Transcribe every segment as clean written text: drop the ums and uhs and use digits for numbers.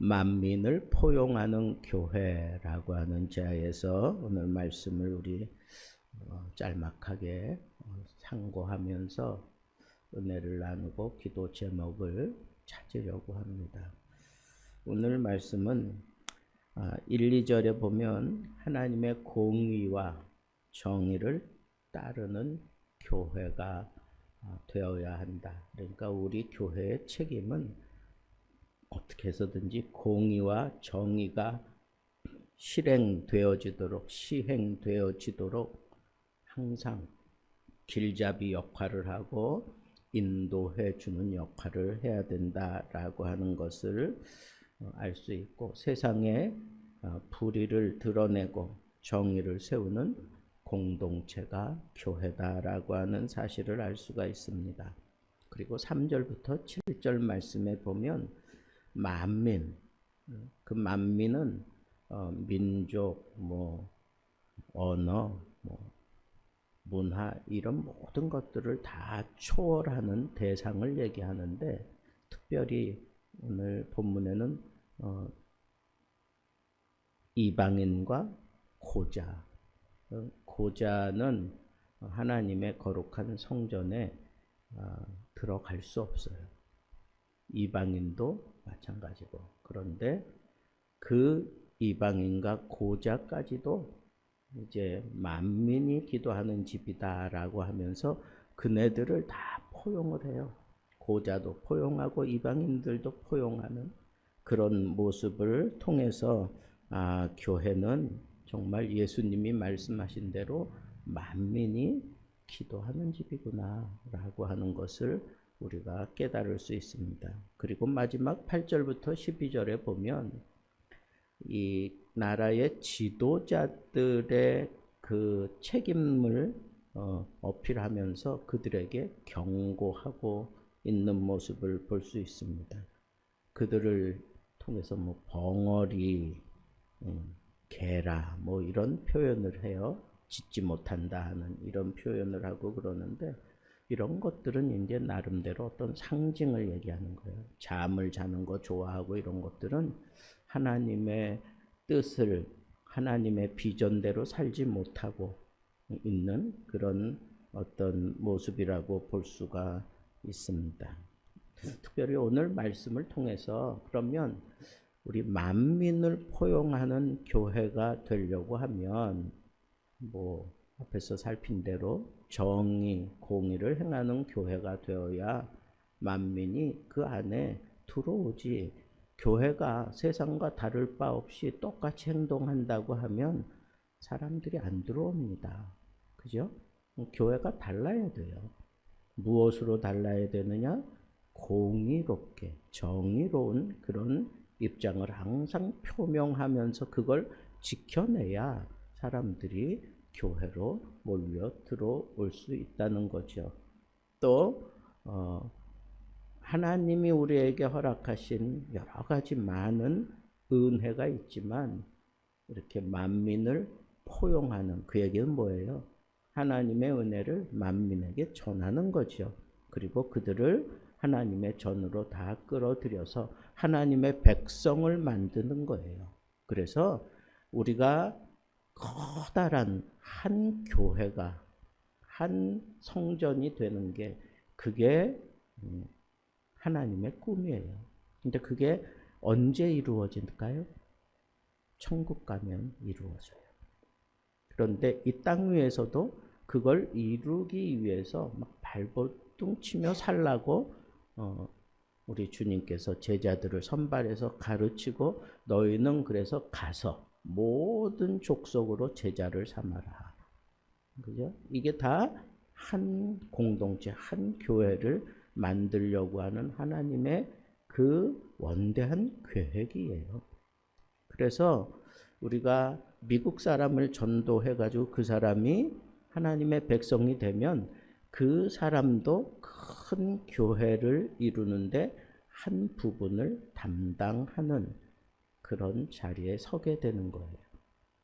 만민을 포용하는 교회라고 하는 제하에서 오늘 말씀을 우리 짤막하게 상고하면서 은혜를 나누고 기도 제목을 찾으려고 합니다. 오늘 말씀은 1, 2절에 보면 하나님의 공의와 정의를 따르는 교회가 되어야 한다. 그러니까 우리 교회의 책임은 어떻게 해서든지 공의와 정의가 시행되어지도록 항상 길잡이 역할을 하고 인도해 주는 역할을 해야 된다라고 하는 것을 알 수 있고, 세상에 불의를 드러내고 정의를 세우는 공동체가 교회다라고 하는 사실을 알 수가 있습니다. 그리고 3절부터 7절 말씀에 보면 만민, 그 만민은 민족, 언어, 문화 이런 모든 것들을 다 초월하는 대상을 얘기하는데, 특별히 오늘 본문에는 이방인과 고자, 고자는 하나님의 거룩한 성전에 들어갈 수 없어요. 이방인도 마찬가지고. 그런데 그 이방인과 고자까지도 이제 만민이 기도하는 집이다라고 하면서 그네들을 다 포용을 해요. 고자도 포용하고 이방인들도 포용하는 그런 모습을 통해서 교회는 정말 예수님이 말씀하신 대로 만민이 기도하는 집이구나 라고 하는 것을 우리가 깨달을 수 있습니다. 그리고 마지막 8절부터 12절에 보면 이 나라의 지도자들의 그 책임을 어필하면서 그들에게 경고하고 있는 모습을 볼 수 있습니다. 그들을 통해서 벙어리, 개라 이런 표현을 해요. 짓지 못한다 하는 이런 표현을 하고 그러는데, 이런 것들은 이제 나름대로 어떤 상징을 얘기하는 거예요. 잠을 자는 거 좋아하고 이런 것들은 하나님의 뜻을, 하나님의 비전대로 살지 못하고 있는 그런 어떤 모습이라고 볼 수가 있습니다. 특별히 오늘 말씀을 통해서 그러면 우리 만민을 포용하는 교회가 되려고 하면 앞에서 살핀 대로 정의, 공의를 행하는 교회가 되어야 만민이 그 안에 들어오지, 교회가 세상과 다를 바 없이 똑같이 행동한다고 하면 사람들이 안 들어옵니다. 그죠? 교회가 달라야 돼요. 무엇으로 달라야 되느냐? 공의롭게, 정의로운 그런 입장을 항상 표명하면서 그걸 지켜내야 사람들이 교회로 몰려 들어올 수 있다는 거죠. 또 하나님이 우리에게 허락하신 여러 가지 많은 은혜가 있지만 이렇게 만민을 포용하는, 그 얘기는 뭐예요? 하나님의 은혜를 만민에게 전하는 거죠. 그리고 그들을 하나님의 전으로 다 끌어들여서 하나님의 백성을 만드는 거예요. 그래서 우리가 커다란 한 교회가, 한 성전이 되는 게, 그게 하나님의 꿈이에요. 근데 그게 언제 이루어질까요? 천국 가면 이루어져요. 그런데 이 땅 위에서도 그걸 이루기 위해서 막 발버둥 치며 살라고 우리 주님께서 제자들을 선발해서 가르치고, 너희는 그래서 가서 모든 족속으로 제자를 삼아라. 그죠? 이게 다 한 공동체, 한 교회를 만들려고 하는 하나님의 그 원대한 계획이에요. 그래서 우리가 미국 사람을 전도해가지고 그 사람이 하나님의 백성이 되면 그 사람도 큰 교회를 이루는데 한 부분을 담당하는 그런 자리에 서게 되는 거예요.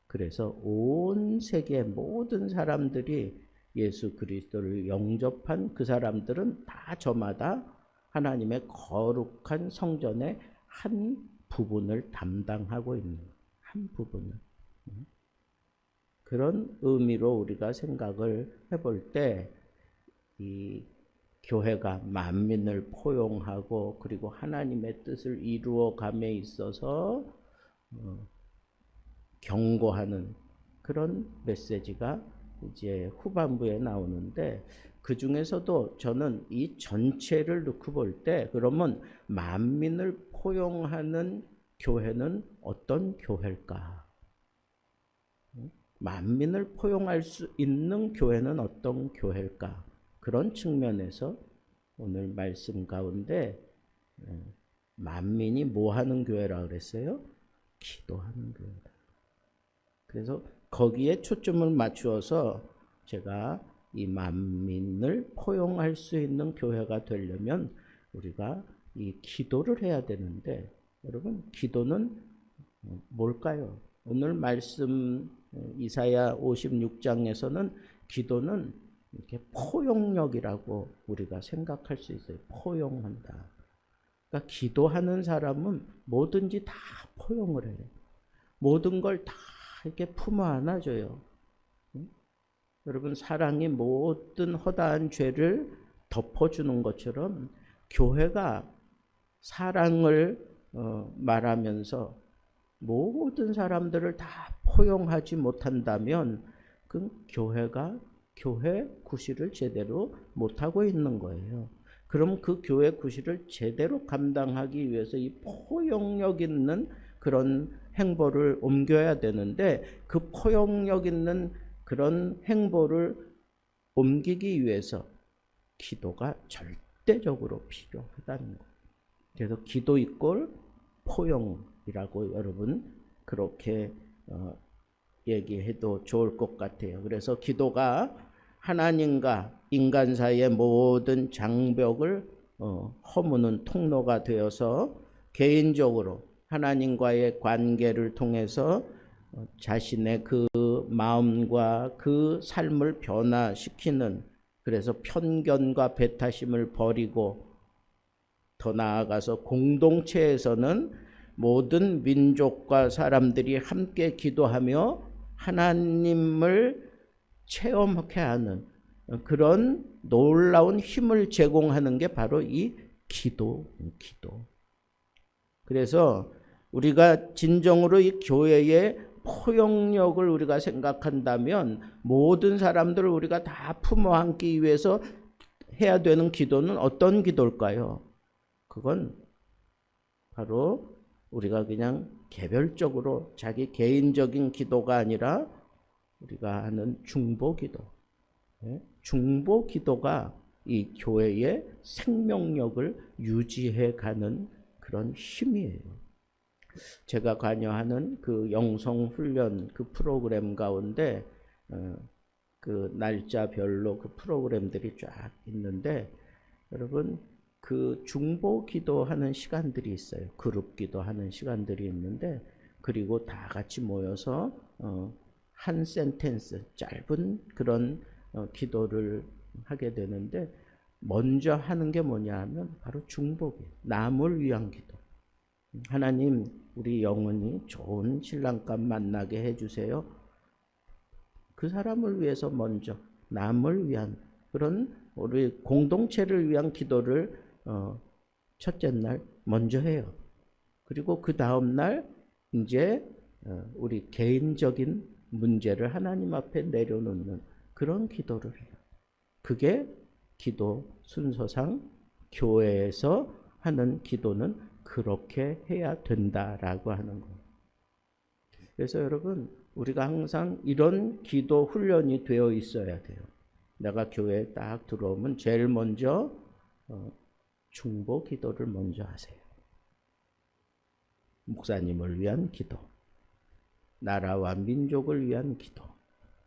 그래서 온 세계 모든 사람들이 예수 그리스도를 영접한 그 사람들은 다 저마다 하나님의 거룩한 성전의 한 부분을 담당하고 있는 한 부분을. 그런 의미로 우리가 생각을 해볼 때 이 교회가 만민을 포용하고 그리고 하나님의 뜻을 이루어감에 있어서 경고하는 그런 메시지가 이제 후반부에 나오는데, 그 중에서도 저는 이 전체를 놓고 볼 때 그러면 만민을 포용하는 교회는 어떤 교회일까? 만민을 포용할 수 있는 교회는 어떤 교회일까? 그런 측면에서 오늘 말씀 가운데 만민이 뭐 하는 교회라 그랬어요? 기도하는 교회다. 그래서 거기에 초점을 맞추어서 제가 이 만민을 포용할 수 있는 교회가 되려면 우리가 이 기도를 해야 되는데, 여러분 기도는 뭘까요? 오늘 말씀 이사야 56장에서는 기도는 이렇게 포용력이라고 우리가 생각할 수 있어요. 포용한다. 그러니까 기도하는 사람은 뭐든지 다 포용을 해요. 모든 걸 다 이렇게 품어 안아줘요. 여러분 사랑이 모든 허다한 죄를 덮어주는 것처럼 교회가 사랑을 말하면서 모든 사람들을 다 포용하지 못한다면 그 교회가 교회 구실을 제대로 못하고 있는 거예요. 그럼 그 교회 구실을 제대로 감당하기 위해서 이 포용력 있는 그런 행보를 옮겨야 되는데, 그 포용력 있는 그런 행보를 옮기기 위해서 기도가 절대적으로 필요하다는 거예요. 그래서 기도 이꼴 포용이라고 여러분 그렇게 얘기해도 좋을 것 같아요. 그래서 기도가 하나님과 인간 사이의 모든 장벽을 허무는 통로가 되어서 개인적으로 하나님과의 관계를 통해서 자신의 그 마음과 그 삶을 변화시키는, 그래서 편견과 배타심을 버리고 더 나아가서 공동체에서는 모든 민족과 사람들이 함께 기도하며 하나님을 체험하게 하는 그런 놀라운 힘을 제공하는 게 바로 이 기도. 그래서 우리가 진정으로 이 교회의 포용력을 우리가 생각한다면 모든 사람들을 우리가 다 품어 안기 위해서 해야 되는 기도는 어떤 기도일까요? 그건 바로 우리가 그냥 개별적으로 자기 개인적인 기도가 아니라 우리가 하는 중보기도. 중보기도가 이 교회의 생명력을 유지해가는 그런 힘이에요. 제가 관여하는 그 영성훈련 그 프로그램 가운데 그 날짜별로 그 프로그램들이 쫙 있는데, 여러분 그 중보 기도하는 시간들이 있어요. 그룹 기도하는 시간들이 있는데, 그리고 다 같이 모여서 한 센텐스 짧은 그런 기도를 하게 되는데, 먼저 하는 게 뭐냐 하면 바로 중보기도, 남을 위한 기도. 하나님 우리 영혼이 좋은 신랑감 만나게 해주세요. 그 사람을 위해서 먼저 남을 위한 그런 우리 공동체를 위한 기도를 첫째 날 먼저 해요. 그리고 그 다음 날 이제 우리 개인적인 문제를 하나님 앞에 내려놓는 그런 기도를 해요. 그게 기도 순서상 교회에서 하는 기도는 그렇게 해야 된다라고 하는 거예요. 그래서 여러분 우리가 항상 이런 기도 훈련이 되어 있어야 돼요. 내가 교회에 딱 들어오면 제일 먼저 중보 기도를 먼저 하세요. 목사님을 위한 기도, 나라와 민족을 위한 기도,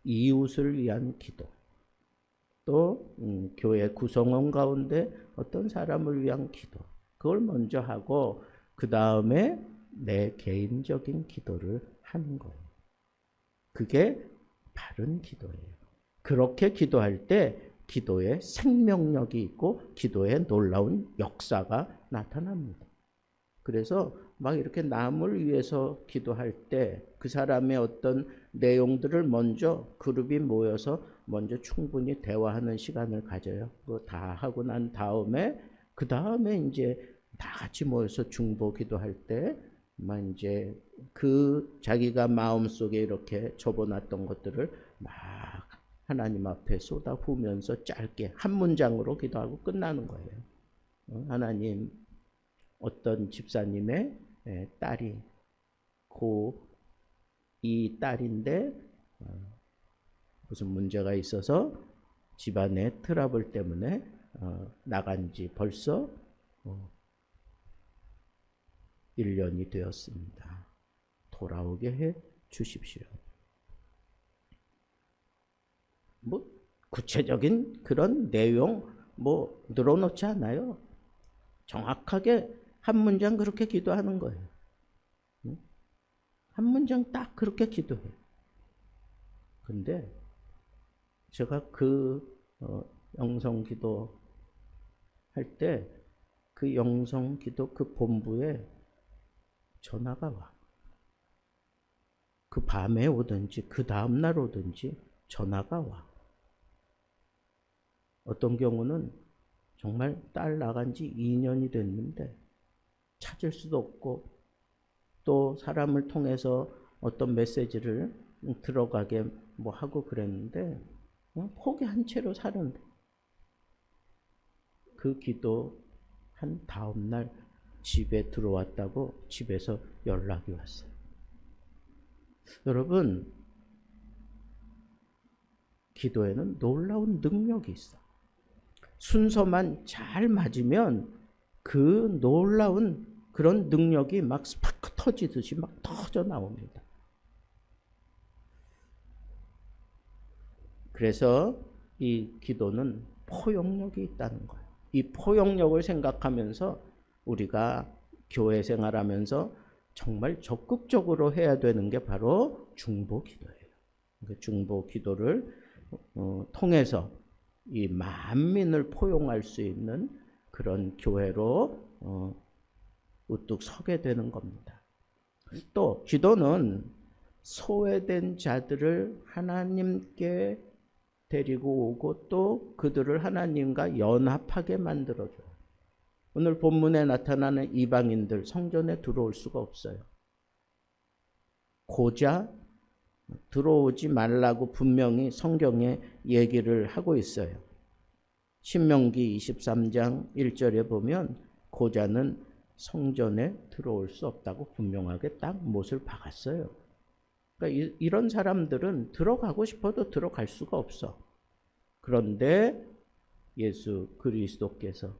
이웃을 위한 기도, 또 교회 구성원 가운데 어떤 사람을 위한 기도, 그걸 먼저 하고 그 다음에 내 개인적인 기도를 하는 거예요. 그게 바른 기도예요. 그렇게 기도할 때 기도에 생명력이 있고 기도에 놀라운 역사가 나타납니다. 그래서 막 이렇게 남을 위해서 기도할 때 그 사람의 어떤 내용들을 먼저 그룹이 모여서 먼저 충분히 대화하는 시간을 가져요. 그거 다 하고 난 다음에 그 다음에 이제 다 같이 모여서 중보 기도할 때 막 이제 그 자기가 마음속에 이렇게 접어놨던 것들을 막 하나님 앞에 쏟아부으면서 짧게 한 문장으로 기도하고 끝나는 거예요. 하나님, 어떤 집사님의 딸이 이 딸인데 무슨 문제가 있어서 집안의 트러블 때문에 나간 지 벌써 1년이 되었습니다. 돌아오게 해 주십시오. 뭐 구체적인 그런 내용 뭐 늘어놓지 않아요. 정확하게 한 문장 그렇게 기도하는 거예요. 한 문장 딱 그렇게 기도해요. 근데 제가 그 영성기도 할 때 그 영성기도 그 본부에 전화가 와. 그 밤에 오든지 그 다음날 오든지 전화가 와. 어떤 경우는 정말 딸 나간 지 2년이 됐는데 찾을 수도 없고 또 사람을 통해서 어떤 메시지를 들어가게 뭐 하고 그랬는데 그냥 포기한 채로 사는데 그 기도 한 다음날 집에 들어왔다고 집에서 연락이 왔어요. 여러분, 기도에는 놀라운 능력이 있어. 순서만 잘 맞으면 그 놀라운 그런 능력이 막 스파크 터지듯이 막 터져 나옵니다. 그래서 이 기도는 포용력이 있다는 거예요. 이 포용력을 생각하면서 우리가 교회 생활하면서 정말 적극적으로 해야 되는 게 바로 중보 기도예요. 중보 기도를 통해서 이 만민을 포용할 수 있는 그런 교회로 우뚝 서게 되는 겁니다. 또 기도는 소외된 자들을 하나님께 데리고 오고 또 그들을 하나님과 연합하게 만들어줘요. 오늘 본문에 나타나는 이방인들 성전에 들어올 수가 없어요. 고자 들어오지 말라고 분명히 성경에 얘기를 하고 있어요. 신명기 23장 1절에 보면 고자는 성전에 들어올 수 없다고 분명하게 딱 못을 박았어요. 그러니까 이런 사람들은 들어가고 싶어도 들어갈 수가 없어. 그런데 예수 그리스도께서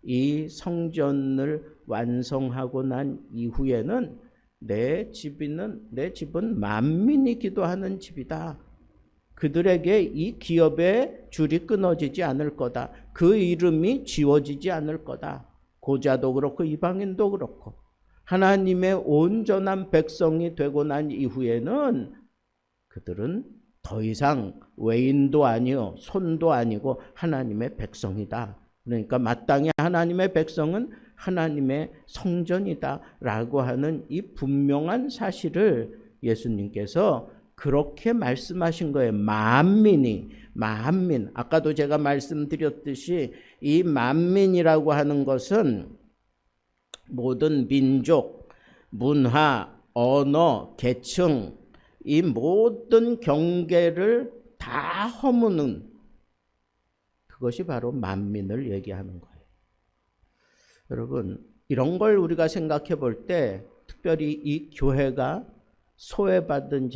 이 성전을 완성하고 난 이후에는 내 집은 만민이 기도하는 집이다. 그들에게 이 기업의 줄이 끊어지지 않을 거다. 그 이름이 지워지지 않을 거다. 고자도 그렇고 이방인도 그렇고 하나님의 온전한 백성이 되고 난 이후에는 그들은 더 이상 외인도 아니요 손도 아니고 하나님의 백성이다. 그러니까 마땅히 하나님의 백성은 하나님의 성전이다 라고 하는 이 분명한 사실을 예수님께서 그렇게 말씀하신 거예요. 만민. 아까도 제가 말씀드렸듯이 이 만민이라고 하는 것은 모든 민족, 문화, 언어, 계층 이 모든 경계를 다 허무는 그것이 바로 만민을 얘기하는 거예요. 여러분, 이런 걸 우리가 생각해 볼 때 특별히 이 교회가 소외받는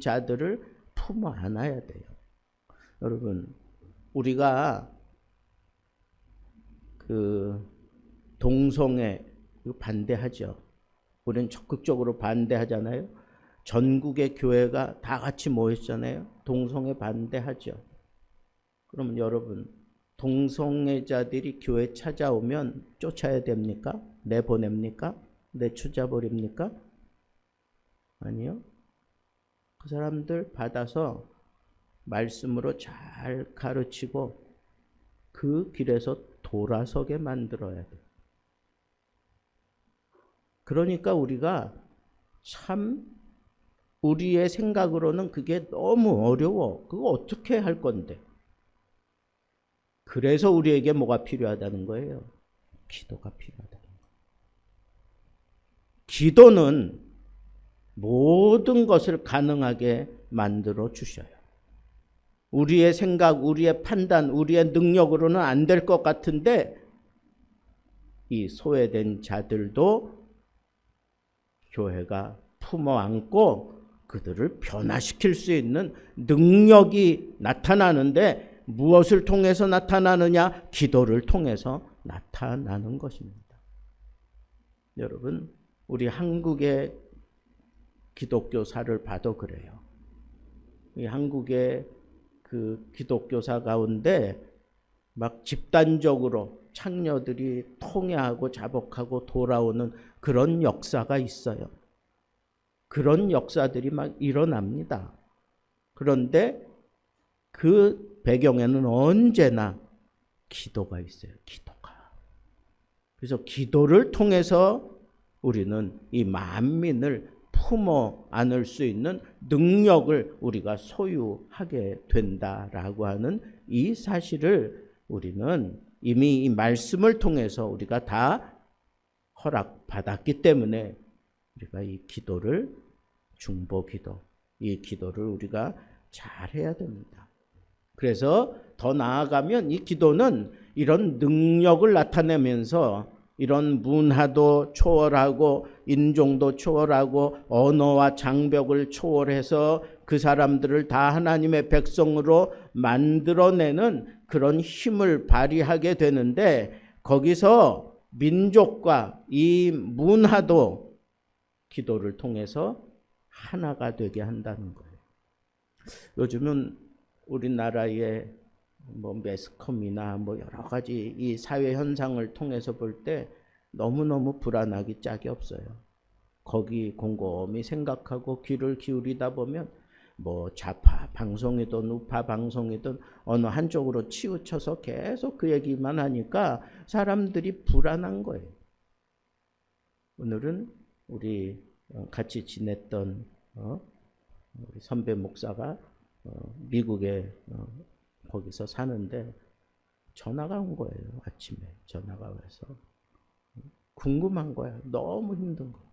자들을 품어 안아야 돼요. 여러분, 우리가 그 동성애 반대하죠. 우리는 적극적으로 반대하잖아요. 전국의 교회가 다 같이 모였잖아요. 동성애 반대하죠. 그러면 여러분, 동성애자들이 교회 찾아오면 쫓아야 됩니까? 내보냅니까? 내쫓아버립니까? 아니요. 그 사람들 받아서 말씀으로 잘 가르치고 그 길에서 돌아서게 만들어야 돼요. 그러니까 우리가 참 우리의 생각으로는 그게 너무 어려워. 그거 어떻게 할 건데? 그래서 우리에게 뭐가 필요하다는 거예요? 기도가 필요하다는 거예요. 기도는 모든 것을 가능하게 만들어 주셔요. 우리의 생각, 우리의 판단, 우리의 능력으로는 안 될 것 같은데 이 소외된 자들도 교회가 품어 안고 그들을 변화시킬 수 있는 능력이 나타나는데 무엇을 통해서 나타나느냐? 기도를 통해서 나타나는 것입니다. 여러분, 우리 한국의 기독교사를 봐도 그래요. 이 한국의 그 기독교사 가운데 막 집단적으로 창녀들이 통회하고 자복하고 돌아오는 그런 역사가 있어요. 그런 역사들이 막 일어납니다. 그런데 그 배경에는 언제나 기도가 있어요. 기도가. 그래서 기도를 통해서 우리는 이 만민을 품어 안을 수 있는 능력을 우리가 소유하게 된다라고 하는 이 사실을 우리는 이미 이 말씀을 통해서 우리가 다 허락받았기 때문에 우리가 이 기도를 중보기도, 이 기도를 우리가 잘해야 됩니다. 그래서 더 나아가면 이 기도는 이런 능력을 나타내면서 이런 문화도 초월하고 인종도 초월하고 언어와 장벽을 초월해서 그 사람들을 다 하나님의 백성으로 만들어내는 그런 힘을 발휘하게 되는데 거기서 민족과 이 문화도 기도를 통해서 하나가 되게 한다는 거예요. 요즘은 우리나라의 매스컴이나 여러 가지 이 사회 현상을 통해서 볼 때 너무너무 불안하기 짝이 없어요. 거기 곰곰이 생각하고 귀를 기울이다 보면 좌파 방송이든 우파 방송이든 어느 한쪽으로 치우쳐서 계속 그 얘기만 하니까 사람들이 불안한 거예요. 오늘은 우리 같이 지냈던 우리 선배 목사가 미국에 거기서 사는데 전화가 온 거예요. 아침에 전화가 와서 궁금한 거야. 너무 힘든 거.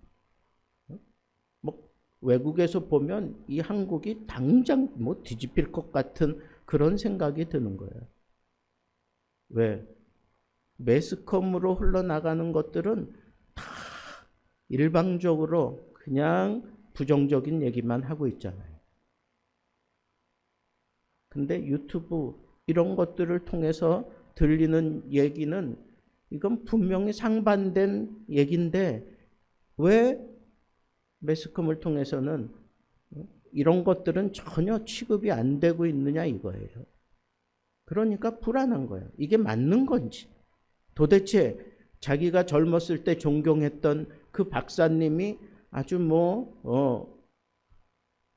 외국에서 보면 이 한국이 당장 뒤집힐 것 같은 그런 생각이 드는 거예요. 왜? 매스컴으로 흘러나가는 것들은 다 일방적으로 그냥 부정적인 얘기만 하고 있잖아요. 근데 유튜브 이런 것들을 통해서 들리는 얘기는 이건 분명히 상반된 얘기인데 왜 매스컴을 통해서는 이런 것들은 전혀 취급이 안 되고 있느냐 이거예요. 그러니까 불안한 거예요. 이게 맞는 건지. 도대체 자기가 젊었을 때 존경했던 그 박사님이 아주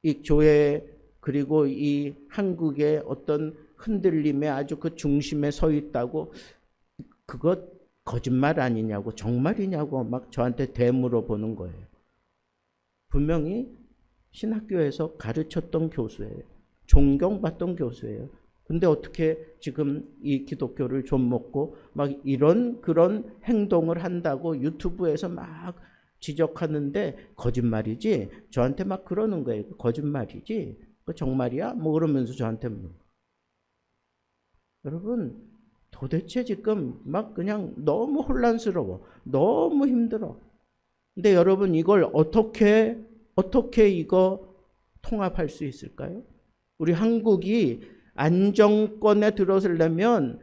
이 교회 그리고 이 한국의 어떤 흔들림에 아주 그 중심에 서 있다고 그거 거짓말 아니냐고 정말이냐고 막 저한테 되물어 보는 거예요. 분명히 신학교에서 가르쳤던 교수예요. 존경받던 교수예요. 근데 어떻게 지금 이 기독교를 좀 먹고 막 이런 그런 행동을 한다고 유튜브에서 막 지적하는데 거짓말이지? 저한테 막 그러는 거예요. 거짓말이지? 그 정말이야? 그러면서 저한테 묻는 거예요. 여러분 도대체 지금 막 그냥 너무 혼란스러워. 너무 힘들어. 근데 여러분 이걸 어떻게 이거 통합할 수 있을까요? 우리 한국이 안정권에 들어서려면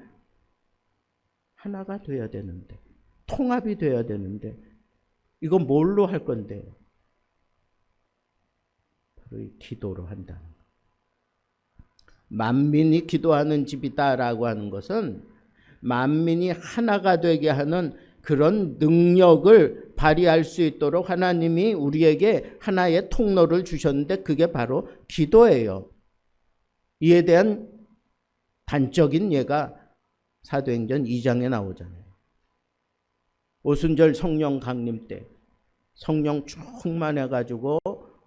하나가 돼야 되는데 통합이 돼야 되는데 이거 뭘로 할 건데요? 바로 이 기도로 한다는 거예요. 만민이 기도하는 집이다라고 하는 것은 만민이 하나가 되게 하는 그런 능력을 발휘할 수 있도록 하나님이 우리에게 하나의 통로를 주셨는데 그게 바로 기도예요. 이에 대한 단적인 예가 사도행전 2장에 나오잖아요. 오순절 성령 강림 때 성령 충만해가지고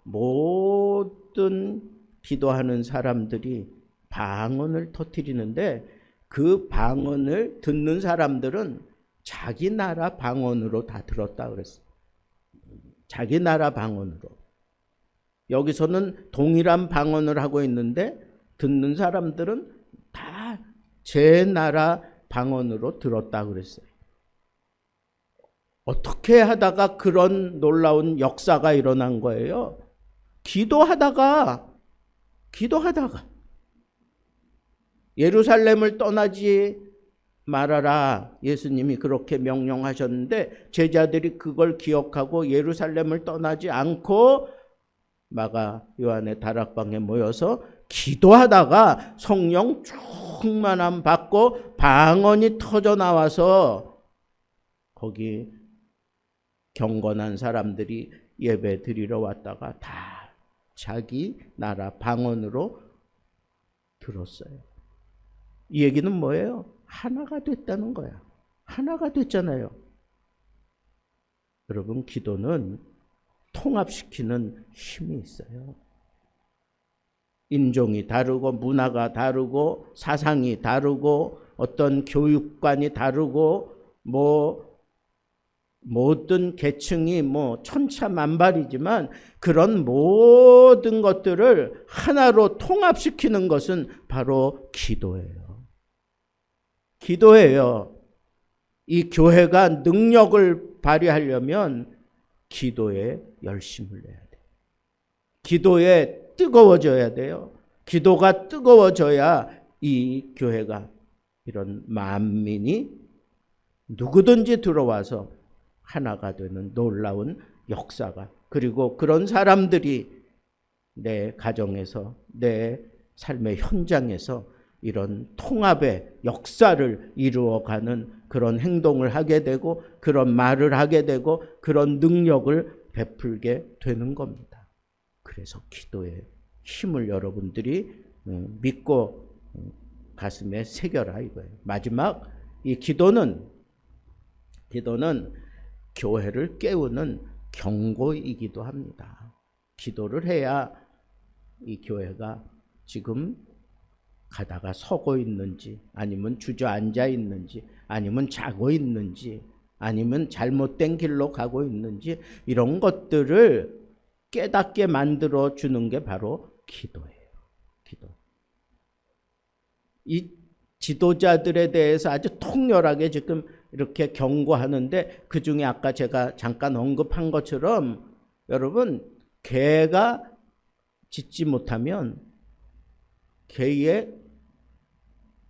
모든 기도하는 사람들이 방언을 터뜨리는데 그 방언을 듣는 사람들은 자기 나라 방언으로 다 들었다 그랬어요. 자기 나라 방언으로. 여기서는 동일한 방언을 하고 있는데 듣는 사람들은 다 제 나라 방언으로 들었다 그랬어요. 어떻게 하다가 그런 놀라운 역사가 일어난 거예요? 기도하다가 예루살렘을 떠나지 말아라. 예수님이 그렇게 명령하셨는데 제자들이 그걸 기억하고 예루살렘을 떠나지 않고 마가 요한의 다락방에 모여서 기도하다가 성령 충만함 받고 방언이 터져 나와서 거기 경건한 사람들이 예배 드리러 왔다가 다 자기 나라 방언으로 들었어요. 이 얘기는 뭐예요? 하나가 됐다는 거야. 하나가 됐잖아요. 여러분, 기도는 통합시키는 힘이 있어요. 인종이 다르고 문화가 다르고 사상이 다르고 어떤 교육관이 다르고 모든 계층이 천차만발이지만 그런 모든 것들을 하나로 통합시키는 것은 바로 기도예요. 기도예요. 이 교회가 능력을 발휘하려면 기도에 열심을 내야 돼요. 기도에 뜨거워져야 돼요. 기도가 뜨거워져야 이 교회가 이런 만민이 누구든지 들어와서 하나가 되는 놀라운 역사가, 그리고 그런 사람들이 내 가정에서 내 삶의 현장에서 이런 통합의 역사를 이루어가는 그런 행동을 하게 되고 그런 말을 하게 되고 그런 능력을 베풀게 되는 겁니다. 그래서 기도의 힘을 여러분들이 믿고 가슴에 새겨라 이거예요. 마지막, 이 기도는 교회를 깨우는 경고이기도 합니다. 기도를 해야 이 교회가 지금 가다가 서고 있는지, 아니면 주저앉아 있는지, 아니면 자고 있는지, 아니면 잘못된 길로 가고 있는지, 이런 것들을 깨닫게 만들어 주는 게 바로 기도예요. 기도. 이 지도자들에 대해서 아주 통렬하게 지금 이렇게 경고하는데, 그 중에 아까 제가 잠깐 언급한 것처럼 여러분, 개가 짖지 못하면 개의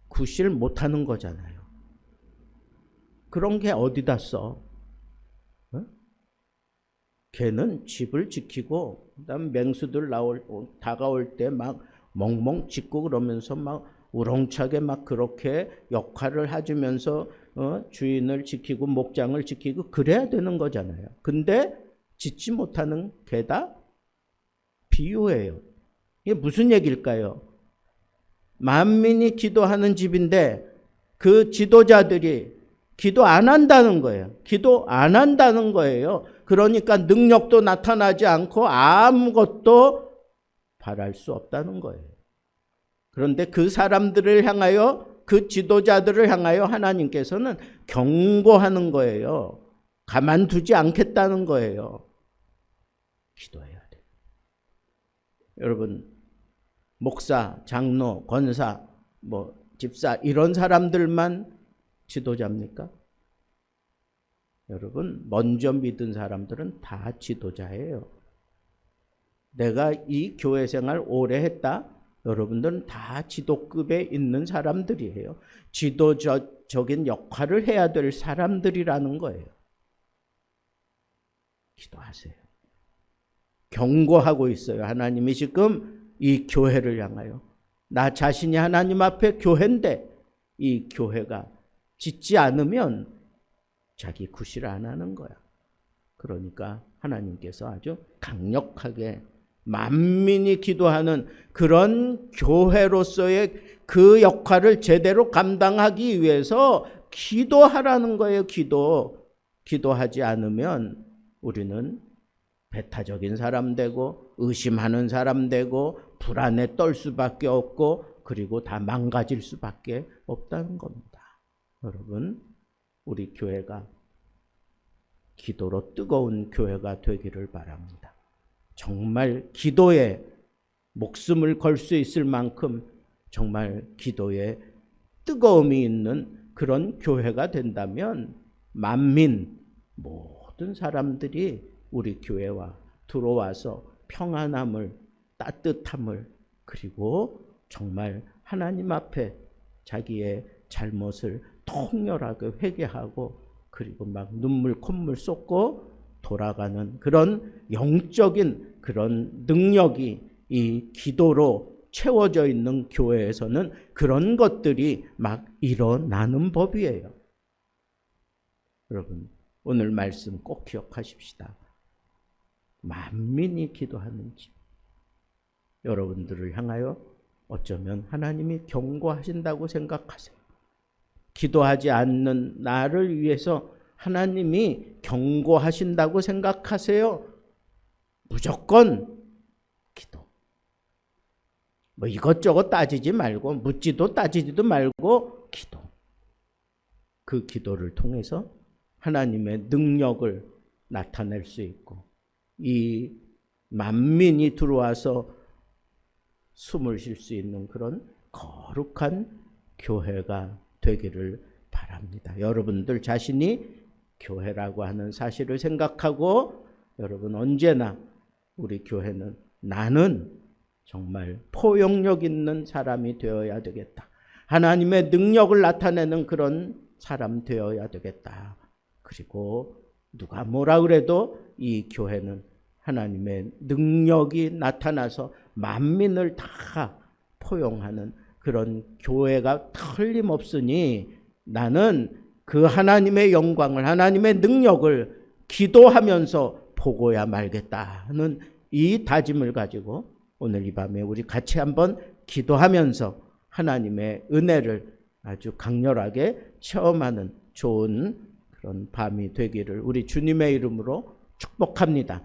구실 못하는 거잖아요. 그런 게 어디다 써? 개는 집을 지키고, 그다음 맹수들 다가올 때 막 멍멍 짖고 그러면서 막 우렁차게 막 그렇게 역할을 해주면서 주인을 지키고 목장을 지키고 그래야 되는 거잖아요. 근데 짖지 못하는 개다? 비유예요. 이게 무슨 얘기일까요? 만민이 기도하는 집인데 그 지도자들이 기도 안 한다는 거예요. 기도 안 한다는 거예요. 그러니까 능력도 나타나지 않고 아무것도 바랄 수 없다는 거예요. 그런데 그 사람들을 향하여, 그 지도자들을 향하여 하나님께서는 경고하는 거예요. 가만두지 않겠다는 거예요. 기도해야 돼요. 여러분, 목사, 장로, 권사, 집사 이런 사람들만 지도자입니까? 여러분, 먼저 믿은 사람들은 다 지도자예요. 내가 이 교회 생활 오래 했다? 여러분들은 다 지도급에 있는 사람들이에요. 지도적인 역할을 해야 될 사람들이라는 거예요. 기도하세요. 경고하고 있어요. 하나님이 지금 이 교회를 향하여, 나 자신이 하나님 앞에 교회인데 이 교회가 짖지 않으면 자기 구실 안 하는 거야. 그러니까 하나님께서 아주 강력하게 만민이 기도하는 그런 교회로서의 그 역할을 제대로 감당하기 위해서 기도하라는 거예요. 기도하지 않으면 우리는 배타적인 사람 되고 의심하는 사람 되고 불안에 떨 수밖에 없고 그리고 다 망가질 수밖에 없다는 겁니다. 여러분, 우리 교회가 기도로 뜨거운 교회가 되기를 바랍니다. 정말 기도에 목숨을 걸 수 있을 만큼 정말 기도에 뜨거움이 있는 그런 교회가 된다면 만민 모든 사람들이 우리 교회와 들어와서 평안함을, 따뜻함을, 그리고 정말 하나님 앞에 자기의 잘못을 통렬하게 회개하고 그리고 막 눈물 콧물 쏟고 돌아가는 그런 영적인 그런 능력이 이 기도로 채워져 있는 교회에서는 그런 것들이 막 일어나는 법이에요. 여러분, 오늘 말씀 꼭 기억하십시다. 만민이 기도하는 집. 여러분들을 향하여 어쩌면 하나님이 경고하신다고 생각하세요. 기도하지 않는 나를 위해서 하나님이 경고하신다고 생각하세요. 무조건 기도. 뭐 이것저것 따지지 말고 묻지도 따지지도 말고 기도. 그 기도를 통해서 하나님의 능력을 나타낼 수 있고 이 만민이 들어와서 숨을 쉴 수 있는 그런 거룩한 교회가 되기를 바랍니다. 여러분들 자신이 교회라고 하는 사실을 생각하고 여러분 언제나 우리 교회는 나는 정말 포용력 있는 사람이 되어야 되겠다. 하나님의 능력을 나타내는 그런 사람 되어야 되겠다. 그리고 누가 뭐라 그래도 이 교회는 하나님의 능력이 나타나서 만민을 다 포용하는 그런 교회가 틀림없으니 나는 그 하나님의 영광을, 하나님의 능력을 기도하면서 보고야 말겠다는 이 다짐을 가지고 오늘 이 밤에 우리 같이 한번 기도하면서 하나님의 은혜를 아주 강렬하게 체험하는 좋은 그런 밤이 되기를 우리 주님의 이름으로 축복합니다.